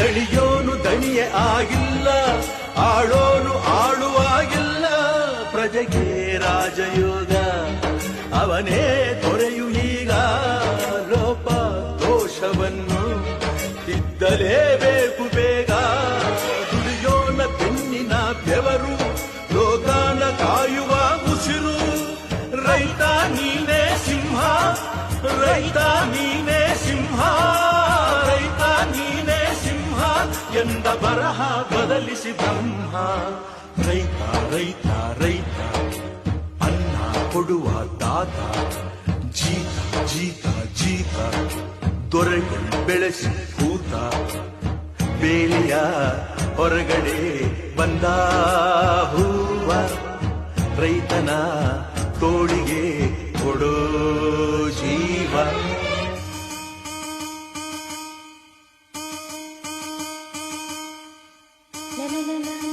ದಣಿಯೋನು ದಣಿಯೇ ಆಗಿಲ್ಲ, ಆಳೋನು ಆಳುವಾಗಿಲ್ಲ. ಪ್ರಜೆಗೆ ರಾಜಯೋಗ ಅವನೇ ದೊರೆಯು ಈಗ. ಲೋಪ ದೋಷವನ್ನು ತಿದ್ದಲೇಬೇಕು ಬೇಗ. ದುಡಿಯೋನ ಬೆನ್ನಿನ ಬೆವರು ಲೋಕಾನ ಕಾಯುವ ಉಸಿರು. ರೈತ ನೀನೇ ಸಿಂಹ, ರೈತ ನೀನೇ ಸಿಂಹ, ರೈತ ನೀನೇ ಸಿಂಹ ಎಂದ ಬರಹ ಬದಲಿಸಿ ಬ್ರಹ್ಮ. ರೈತ ರೈತ ರೈತ ಅನ್ನ ಕೊಡುವ ದಾತ. ಜೀತ ಜೀತ ಜೀತ ದೊರೆಗಳು ಬೆಳೆಸಿ ಭೂತ. ಬೇಲಿಯ ಹೊರಗಡೆ ಬಂದ ಹೂವ, ರೈತನ ತೋಳಿಗೆ ಕೊಡೋ ಜೀವ. La la la la